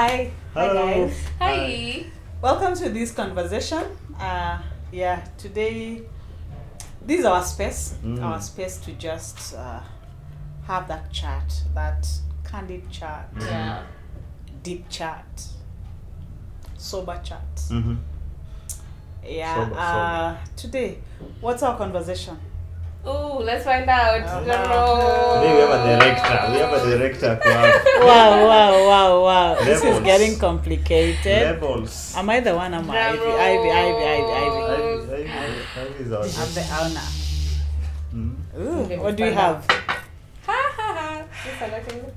Hi. Hello. Hi guys. Hi. Welcome to this conversation. Today this is our space. Our space to just have that chat, that candid chat, Yeah. deep chat, sober chat. Sober. Today, what's our conversation? Oh, let's find out. Today we have a director. We have a director club. Wow. This is Levels. getting complicated. Levels. Am I the one? Am I Drum Ivy? roll. Ivy is our I'm the owner. Ooh, Okay, what do you find have? Ha. Just a little.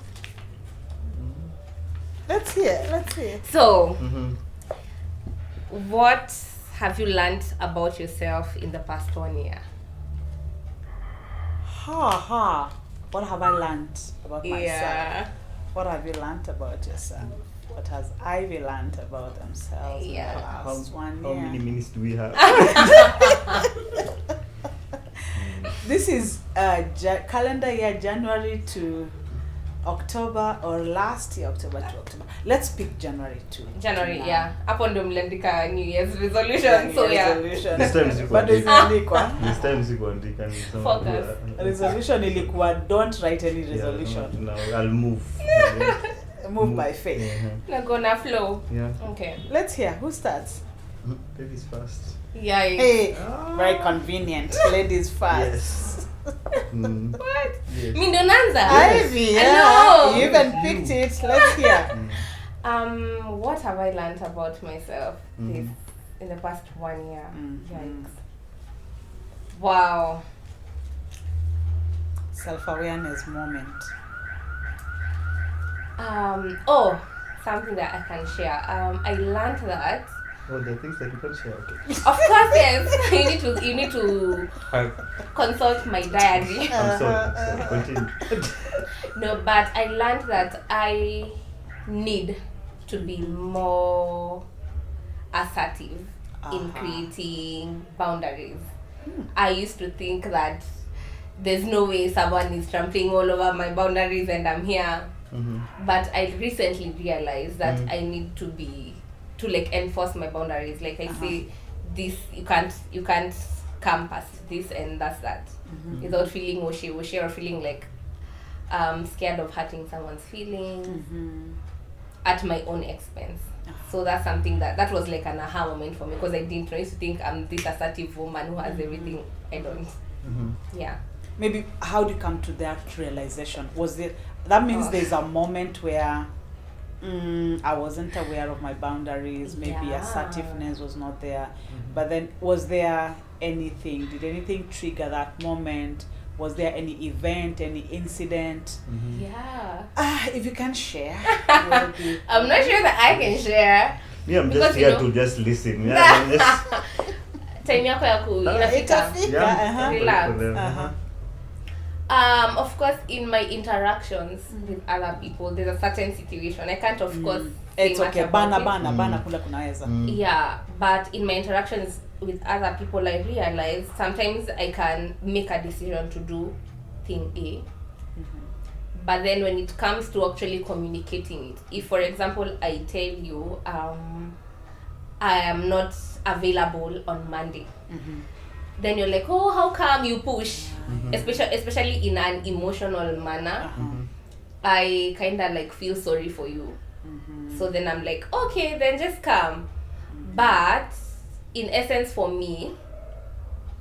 Let's hear. So, what have you learned about yourself in the past 1 year? What have I learned about myself? Yeah. What have you learned about yourself? What has Ivy learned about themselves in the Yeah. last 1 How year? many minutes do we have? This is calendar year January to October, or last year October to October. Let's pick January to January, now. yeah. Hapo ndo mliandika New Year's resolution. So yeah. Resolution. This time Bado zimeandikwa. This time sikuandika ni sama. Focus. Resolution ilikuwa don't write any resolution. No, I'll move. Move by faith. We're gonna flow. Yeah. Okay. Let's hear who starts. Ladies first. Yeah. Hey, very convenient. Ladies first. Yes. What? Yes. Mi ndo naanza? Ivy, I know. you even picked it. Let's hear. What have I learned about myself this in the past 1 year? Yikes. Wow. Self-awareness moment. Something that I can share. I learned that Oh, the things that you can share. Okay. of course yes, you need to consult my diary. I'm sorry. Continue. No, but I learned that I need to be more assertive in creating boundaries. I used to think that there's no way someone is trampling all over my boundaries and I'm here. But I recently realized that I need to enforce my boundaries. Like I say, this you can't come past this, and that's that. Without feeling washy or feeling like scared of hurting someone's feelings at my own expense. So that's something that was like an aha moment for me, because I didn't know. I used to think I'm this assertive woman who has everything. I don't. Yeah. Maybe how do you come to that realization? That means there's a moment where I wasn't aware of my boundaries. Maybe Yeah. assertiveness was not there. But then, was there anything? Did anything trigger that moment? Was there any event, any incident? Yeah. If you can share. I'm not sure that I can share. Yeah, I'm Because, just you here know- to just listen. Yeah, I'm just Time yako ya inafika. yeah. Relax. Of course, in my interactions with other people, there's a certain situation. I can't, of course, say It's much okay. about it. Bana kula kunaweza. Yeah, but in my interactions with other people, I realize sometimes I can make a decision to do thing A. But then when it comes to actually communicating it, if, for example, I tell you, I am not available on Monday, then you're like, oh, how come you push? Especially in an emotional manner. I kind of like feel sorry for you. So then I'm like, okay, then just come. But in essence, for me,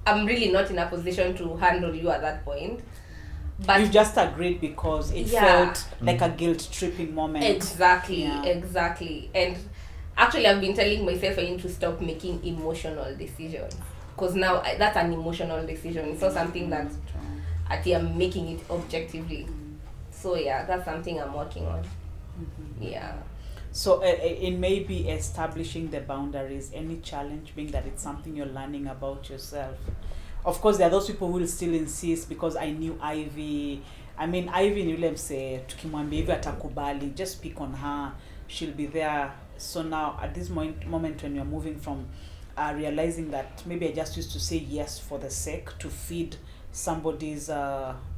I'm really not in a position to handle you at that point. But You just agreed because it felt like a guilt-tripping moment. Exactly. Yeah. And actually, I've been telling myself I need to stop making emotional decisions, because now that's an emotional decision. It's not something that actually I'm making it objectively. So yeah, that's something I'm working on. Yeah. So it may be establishing the boundaries. Any challenge being that it's something you're learning about yourself. Of course, there are those people who will still insist, because I knew Ivy. I mean, Ivy ni yule mse tukimwambia hivi atakubali, just pick on her, she'll be there. So now at this moment when you're moving from realizing that maybe I just used to say yes for the sake to feed somebody's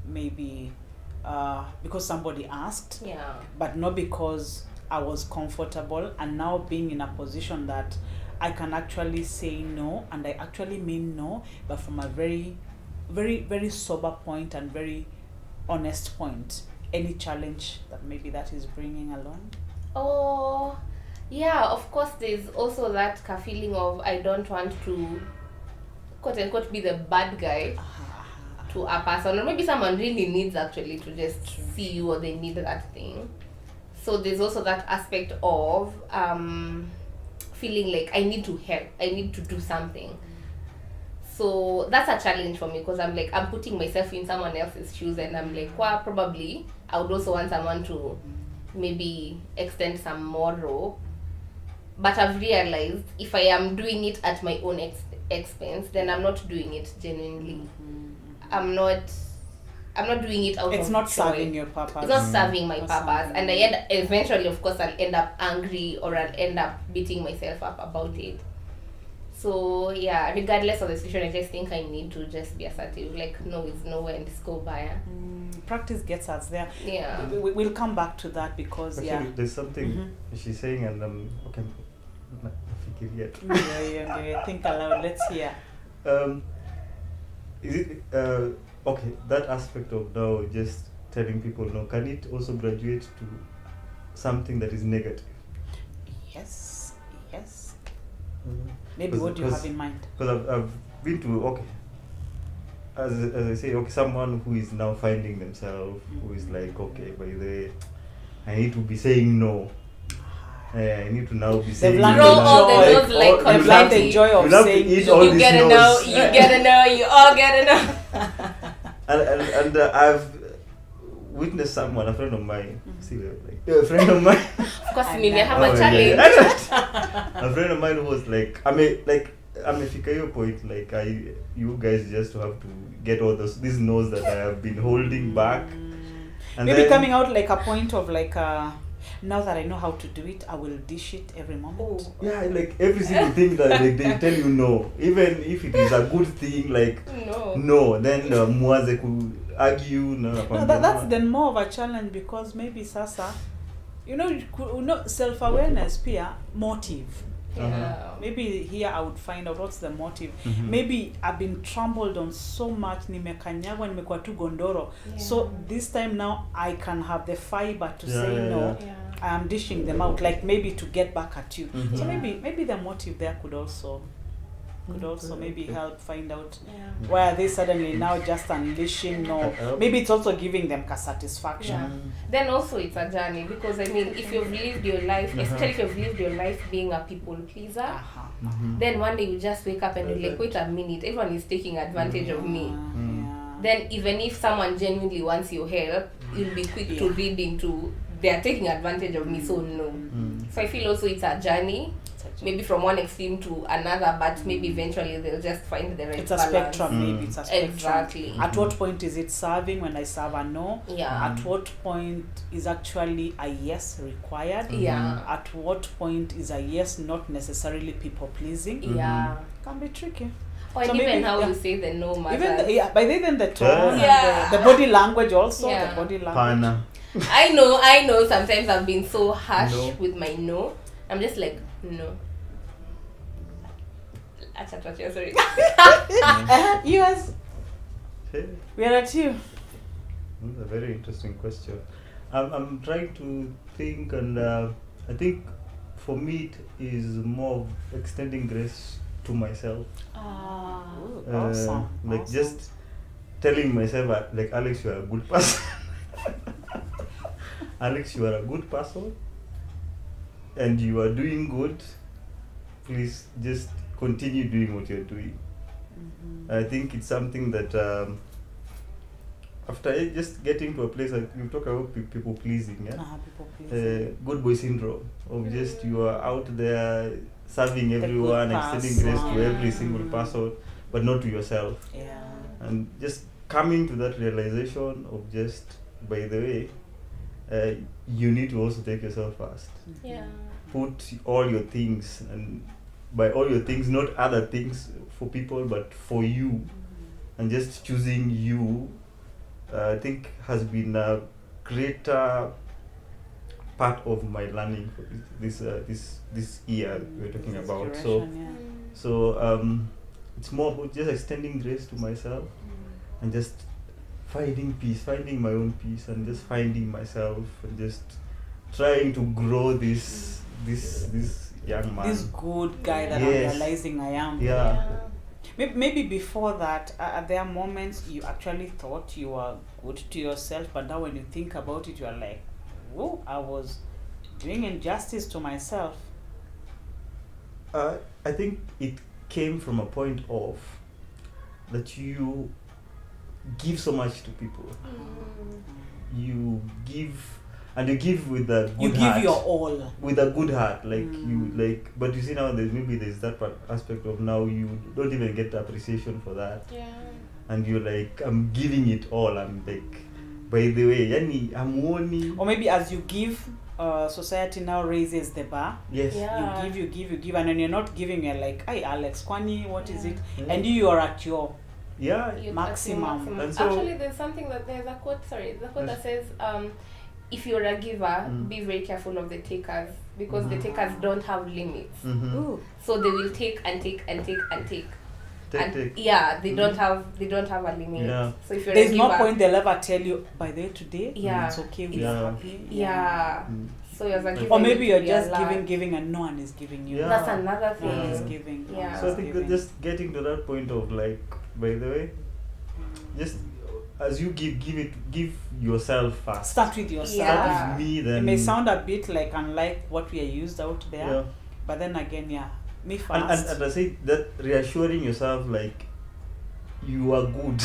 maybe because somebody asked, Yeah. but not because I was comfortable, and now being in a position that I can actually say no, and I actually mean no, but from a very, very, very sober point and very honest point. Any challenge that maybe that is bringing along? Oh, yeah, of course, there's also that feeling of I don't want to, quote unquote, be the bad guy to a person, or maybe someone really needs actually to just see you, or they need that thing. So there's also that aspect of feeling like I need to help, I need to do something. So that's a challenge for me, because I'm like, I'm putting myself in someone else's shoes, and I'm like, well, probably I would also want someone to maybe extend some more rope. But I've realized if I am doing it at my own expense, then I'm not doing it genuinely. I'm not doing it out It's of not joy. serving your purpose. It's not serving my Not purpose, serving and eventually, of course, I'll end up angry, or I'll end up beating myself up about it. So yeah, regardless of the situation, I just think I need to just be assertive. Like, no is no, and just go by. Practice gets us there. Yeah. We'll come back to that, because Actually, there's something she's saying, and okay, not thinking yet. yeah. Think aloud. Let's hear. Is it okay? That aspect of now just telling people no, can it also graduate to something that is negative? Yes. Maybe what do you have in mind? Because I've been to as I say, someone who is now finding themselves, who is like, okay, by the way, I need to be saying no. I need to now be saying learned no. the joy. They've learned the joy of saying eat no. all You these get a no's. no, you get a no, you all get a no. And I've witnessed someone, a friend of mine, a friend of mine. Of course, I me, I have know. a challenge. A friend of mine who was like, I'm a fika point, like you guys just have to get all these no's that I have been holding back. And Maybe then, coming out like a point of like now that I know how to do it, I will dish it every moment. Oh. yeah, like every single thing that like, they tell you no, even if it is a good thing, like no, then mwaze could argue. No, that's then more of a challenge, because maybe sasa, self-awareness, peer motive. Yeah. Maybe here I would find out what's the motive. Maybe I've been trampled on so much, nimekanyagwa, nimekuwa tu gondoro. So this time now I can have the fiber to say no. Yeah. I am dishing them out, like maybe to get back at you. So maybe the motive there could also maybe help find out why are they suddenly now just unleashing no. Maybe it's also giving them satisfaction. Yeah. Then also it's a journey, because I mean, if you've lived your life, especially if you've lived your life being a people pleaser, then one day you just wake up and you're like, wait a minute, everyone is taking advantage of me. Then even if someone genuinely wants your help, you'll be quick to read into they are taking advantage of me, so no. So I feel also it's a journey. Maybe from one extreme to another, but maybe eventually they'll just find the right It's a balance. spectrum, maybe it's a spectrum. Exactly. At what point is it serving when I serve a no? Yeah. At what point is actually a yes required? Yeah. At what point is a yes not necessarily people pleasing? Yeah. Can be tricky. Or So even maybe, how you say the no matters. Even by even the tone, Yeah. and the body language also. Yeah. The body language. Pana. I know. Sometimes I've been so harsh No. with my no. I'm just like, no. Sorry. Yours. Hey, We are at you. that's a very interesting question. I'm trying to think, and I think for me it is more of extending grace to myself. Awesome. Like awesome. just telling myself, like, Alex, you are a good person. Alex, you are a good person, and you are doing good. Please just continue doing what you're doing. I think it's something that after just getting to a place, like you talk about people pleasing, People pleasing. good boy syndrome of just you are out there serving good everyone, extending grace to person. every single person, but not to yourself. Yeah. And just coming to that realization of just, by the way, you need to also take yourself first. Yeah. Put all your things, and by all your things, not other things for people, but for you. And just choosing you, I think has been a greater part of my learning for this year we're talking This about. duration, So it's more about just extending grace to myself and just finding peace, finding my own peace, and just finding myself and just trying to grow this young man. This good guy that Yes. I'm realizing I am. Yeah. Maybe before that, are there moments you actually thought you were good to yourself, but now when you think about it, you are like, oh, I was doing injustice to myself. I think it came from a point of that you give so much to people. You give, and you give with a good You give heart. your all. With a good heart, but you see now there's that aspect of now you don't even get appreciation for that, and you're like, I'm giving it all. I'm like, by the way, yani, I'm warning. Or maybe as you give, society now raises the bar. Yes. Yeah. You give, and when you're not giving, you're like, hey, Alex, Kwani, what is it? Yeah. And you are at your Yeah. You're maximum. And so- Actually, there's a quote that says, if you're a giver, be very careful of the takers, because the takers don't have limits. Mm-hmm. Ooh. So they will take and take and take and take. And Take. yeah, they don't have a limit. Yeah. So if you're There's a no giver, point they'll ever tell you, by the way, today, Yeah. it's okay, we Yeah. are happy. Yeah. So as a giver, Or you maybe need you're to be just alert. giving and no one is giving you. Yeah. That's another No one is thing. giving. no Yeah. one So I is think that giving. just getting to that point of like, by the way, just as you give yourself first. Start with yourself. Yeah. Start with me, It then. may sound a bit like unlike what we are used out there, Yeah. but then again, me first. And I say that reassuring yourself like you are good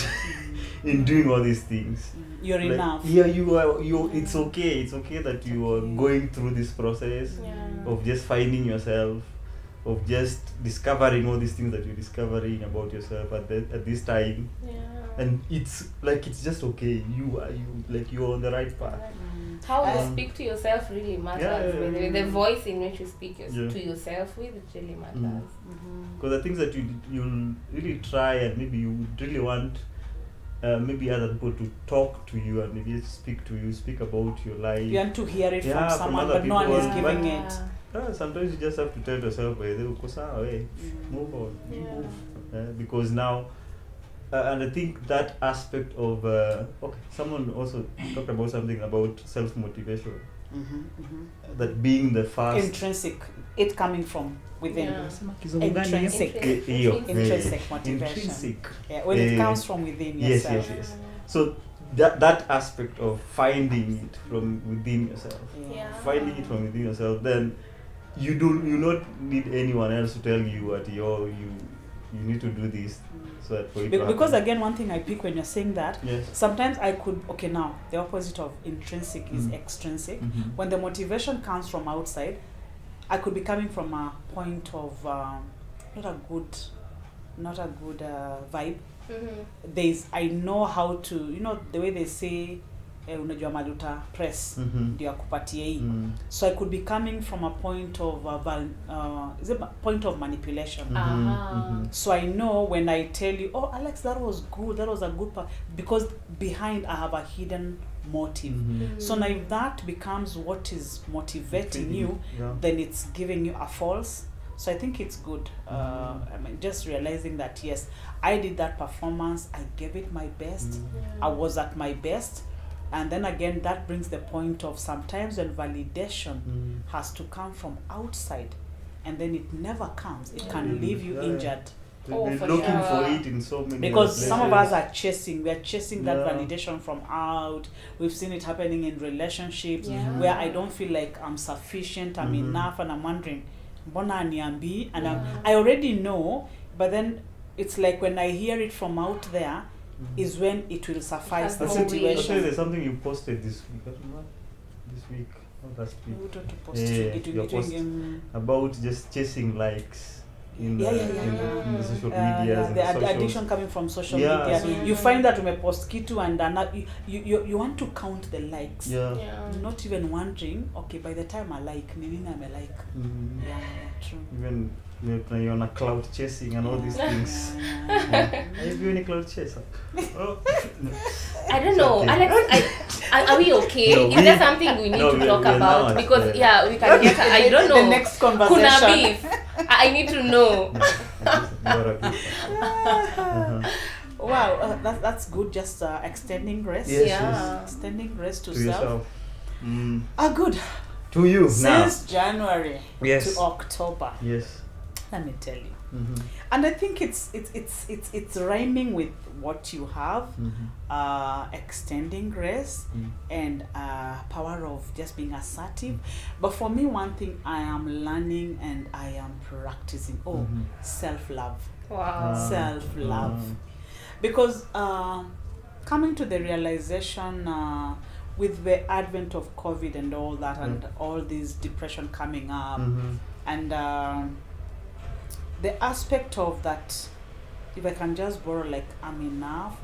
in doing all these things. You're Like, enough. Yeah, you. It's okay. It's okay that you are okay. going through this process Yeah. of just finding yourself, of just discovering all these things that you're discovering about yourself at this time. Yeah. And it's like it's just okay. You're on the right path. How you Um, speak to yourself really matters. Yeah. By the way. The voice in which you speak Yeah. to yourself with, it really matters. Because the things that you'll really try and maybe you would really want maybe other people to talk to you and maybe speak about your life. You want to hear it Yeah, from from someone, other but no one is people, giving Yeah. it. Sometimes you just have to tell yourself, "Uko sawa, move on, you Yeah. move." Because now, and I think that aspect of someone also talked about something about self-motivation, that being the first. Intrinsic, it coming from within. Yeah. Intrinsic. Intrinsic motivation. Intrinsic. Yeah, when it Eh, comes from within Yes, yourself. yes. So that aspect of finding it from within yourself, Yeah. finding it from within yourself, then you not need anyone else to tell you what you need to do this, so that for it to Because happen. again, one thing I pick when you're saying that, Yes. sometimes I could, now the opposite of intrinsic is Mm. extrinsic. Mhm. When the motivation comes from outside, I could be coming from a point of not a good vibe. I know how to, the way they say unajua maluta press Mhm. ndio akupatie hii. Mm. So I could be coming from a point of is it a point of manipulation. Mhm. Uh-huh. Mhm. So I know when I tell you, oh Alex, that was good, that was a good part, because behind I have a hidden motive. Mhm. So now if that becomes what is motivating you, Yeah. then it's giving you a false. So I think it's good. Just realizing that yes, I did that performance, I gave it my best, I was at my best. And then again, that brings the point of sometimes when validation has to come from outside, and then it never comes. It can leave you Yeah. injured. They're for looking for sure. it in so many Because places. some of us are we are chasing that Yeah. validation from out. We've seen it happening in relationships Yeah. where I don't feel like I'm sufficient, I'm Mhm. enough, and I'm wondering, mbona aniambi? And I already know, but then it's like when I hear it from out there, is when it will suffice the That's I'll say situation. there's something you posted this week. I don't know, this week, not last week. About just chasing likes in Yeah, the, yeah, yeah, in, yeah. in the social medias and the the socials. addiction coming from social Yeah, media. so- You find that umepost kitu and you want to count the likes. Yeah. Not even wondering, okay, by the time I like, nini like. Mhm. Yeah, true. Even you're on a cloud chasing and all these things. Yeah. Have you any cloud chaser? Oh. I don't know. Okay. Alex, Are we okay? No, Is there something we need to talk we're about? not, Because we can get. I don't know. The next conversation. Kuna beef. I need to know. Wow, that's good. Just extending rest. Yes, Yeah. Extending rest to To self. yourself. Good. To you now. Since January Yes. to October, Yes. let me tell you. And I think it's rhyming with what you have, extending rest and power of just being assertive. But for me, one thing I am learning and I am practicing, self-love. Wow. Self-love. Because coming to the realization with the advent of COVID and all that and all this depression coming up and the aspect of that, if I can just borrow, like, I'm enough,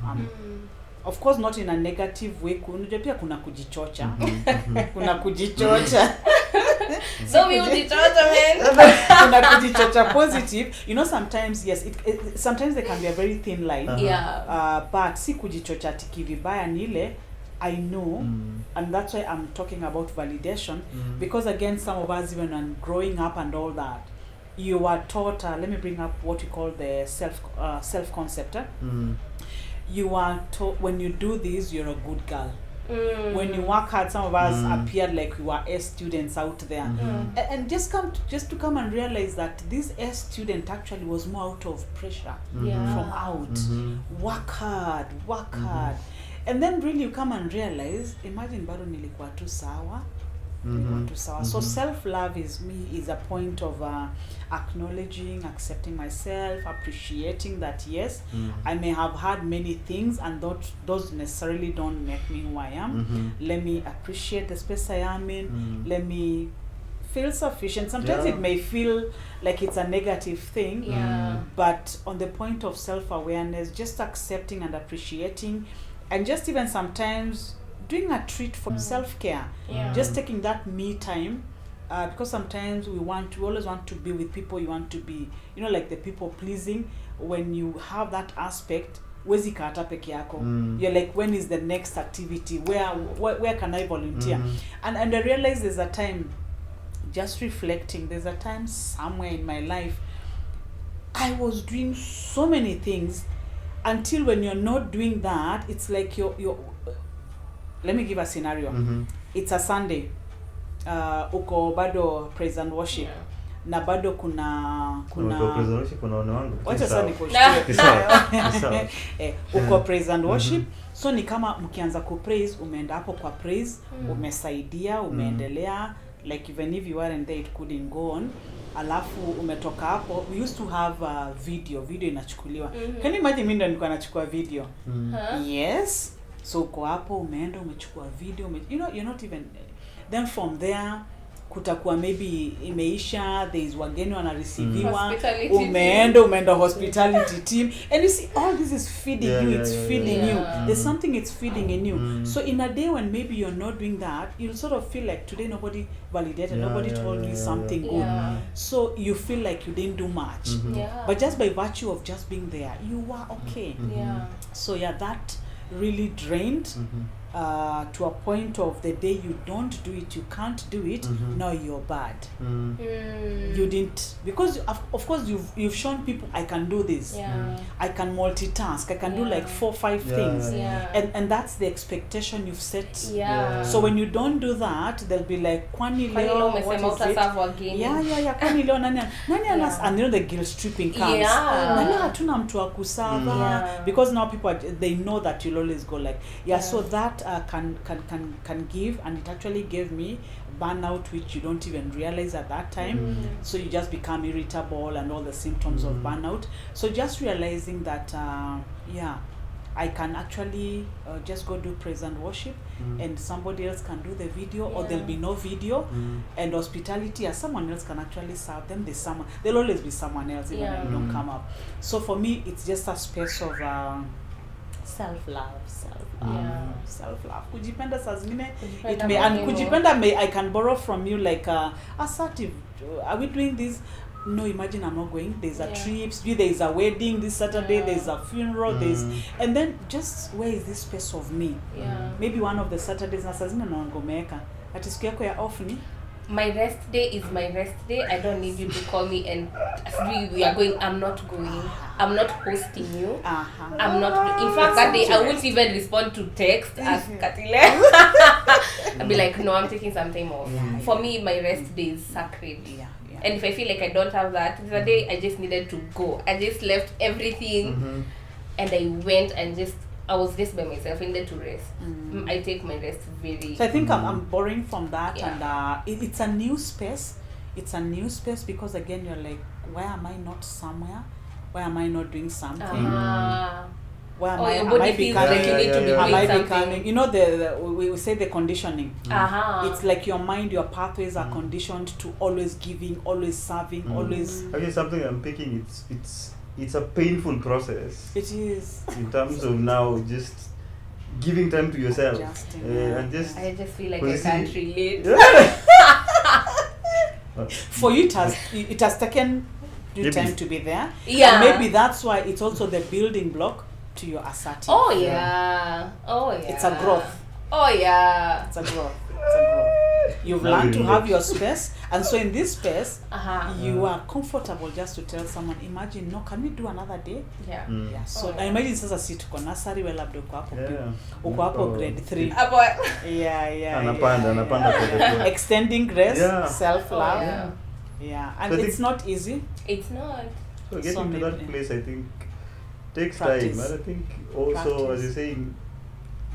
of course not in a negative way, unajua pia kuna kujichocha. Kuna kujichocha. So we ujichocha, man. Kuna kujichocha positive. You know, sometimes, yes, sometimes there can be a very thin line. But si kujichocha ati vibaya ni ile, I know, and that's why I'm talking about validation, because again, some of us, even when growing up and all that, you are taught, let me bring up what we call the self concept. You are taught, when you do this, you're a good girl. When you work hard, some of us appeared like we were S students out there, and just to come and realize that this S student actually was more out of pressure from out. Work hard, and then really you come and realize, imagine bado nilikuwa tu sawa. So self-love is a point of acknowledging, accepting myself, appreciating that yes, I may have had many things and those necessarily don't make me who I am. Let me appreciate the space I am in. Let me feel sufficient. Sometimes it may feel like it's a negative thing, but on the point of self-awareness, just accepting and appreciating, and just even sometimes doing a treat for self-care, just taking that me time, because sometimes we always want to be with people. You want to be, like the people pleasing. When you have that aspect, where's kata peke yako? You're like, when is the next activity? Where can I volunteer? And I realize there's a time, just reflecting, there's a time somewhere in my life I was doing so many things until when you're not doing that, it's like you're let me give a scenario. It's a Sunday. Uko bado praise and worship. Na bado kuna praise and worship kuna wangu. Wacha sasa uko praise and worship. So ni kama mkianza ku praise, umeenda hapo kwa praise, umesaidia, umeendelea, like even if you weren't there it couldn't go on. Alafu umetoka hapo, we used to have video inachukuliwa. Can you imagine mimi ndo nilikuwa nachukua video? Yes. So uko hapo, umeenda, umechukua video, you're not even, then from there, kutakuwa maybe imeisha, there is wageni wanareceiviwa, umeenda hospitality team, and you see all this is feeding you, it's feeding you, there's something it's feeding in you. So in a day when maybe you're not doing that, you'll sort of feel like today nobody validated, nobody told you something good. So you feel like you didn't do much. But just by virtue of just being there, you were okay. So that really drained to a point of the day you don't do it, you can't do it, now you're bad. You didn't, because of course you've shown people I can do this, I can multitask, I can do like 4-5 things, and that's the expectation you've set. So when you don't do that, they'll be like, kwani leo what is it? Kwani leo nani and the guilt tripping comes. Nani hatuna mtu wa kusava, because now people they know that you'll always go like so that can give, and it actually gave me burnout, which you don't even realize at that time. So you just become irritable and all the symptoms of burnout. So just realizing that I can actually just go do praise and worship, and somebody else can do the video, or there'll be no video, and hospitality, as someone else can actually serve them. There'll always be someone else even when you don't come up. So for me, it's just a space of self-love. Kujipenda saa zingine, it may, and kujipenda may, I can borrow from you like assertive. Are we doing this? no, imagine I'm not going. There's a trip, there's a wedding this Saturday, there's a funeral, and then just where is this space of me? Maybe one of the Saturdays na sazina naongomeka. Ati siku yako ya off ni? My rest day is my rest day. I don't need you to call me and we are going. I'm not going. I'm not hosting you. I'm not. In fact, that day I won't even respond to text as Katile. I'll be like, no, I'm taking some time off. For me, my rest day is sacred. And if I feel like I don't have that, the day I just needed to go. I just left everything and I went and I was just by myself. I needed to rest. I take my rest very. So I think I'm borrowing from that, and it's a new space. It's a new space because again you're like, why am I not somewhere? Why am I not doing something? Why am I becoming? You know, we say the conditioning. It's like your mind, your pathways are conditioned to always giving, always serving, always. Okay, something I'm picking. It's a painful process. It is. In terms of now just giving time to yourself. And just I just feel like I can't relate. For you, it has taken you time to be there. Yeah. And maybe that's why it's also the building block to your assertive. Oh yeah. It's a growth. Oh yeah. It's a growth. You've learned to have your space, and so in this space, you are comfortable just to tell someone, imagine, no, can we do another day? Yeah. So I imagine sasa si tuko nursery well labda uko hapo grade 3. Anapanda Extending grace, self-love. And so it's not easy. It's not. So getting to that place, I think, takes time. And I think also, as you're saying,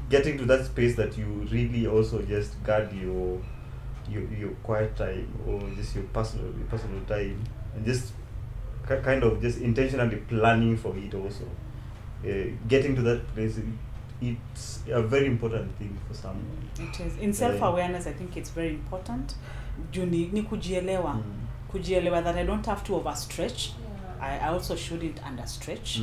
getting to that space that you really also just guard your quiet time or just your personal time, and just kind of just intentionally planning for it also. Getting to that place, it's a very important thing for someone. It is. In self-awareness, I think it's very important. Ni kujielewa. Kujielewa that I don't have to overstretch. I also shouldn't understretch.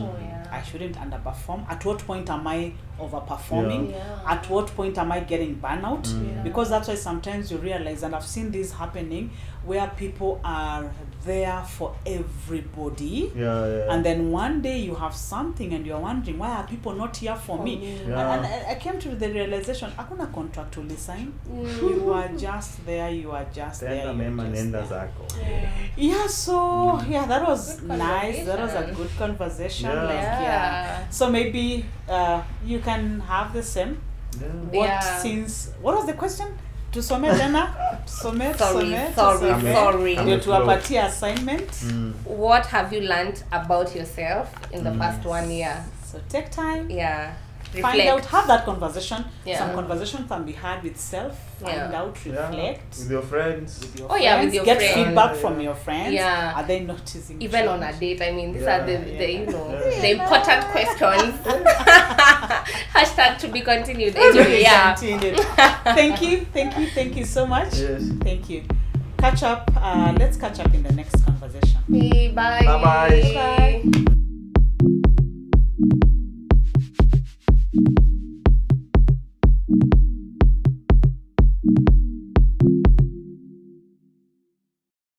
I shouldn't underperform. At what point am I overperforming? At what point am I getting burnout? Because that's why sometimes you realize, and I've seen this happening, where people are there for everybody, and then one day you have something and you're wondering, why are people not here for me? And I came to the realization, hakuna contract to sign. You are just there. You are just there. So that was nice. That was a good conversation. So maybe you can have the same. What was the question? Tusome tena? Sorry. Ndio tuwapatie assignment. What have you learned about yourself in the past 1 year? So take time. Reflect. Find out, have that conversation. Some conversation can be had with self. Find out, reflect. With your friends. With your Get friends. feedback from your friends. Are they noticing? Even on a date, I mean, these are the the important questions. Hashtag to be continued. Anyway, Thank you so much. Yes. Thank you. Catch up. Let's catch up in the next conversation. Bye. Bye.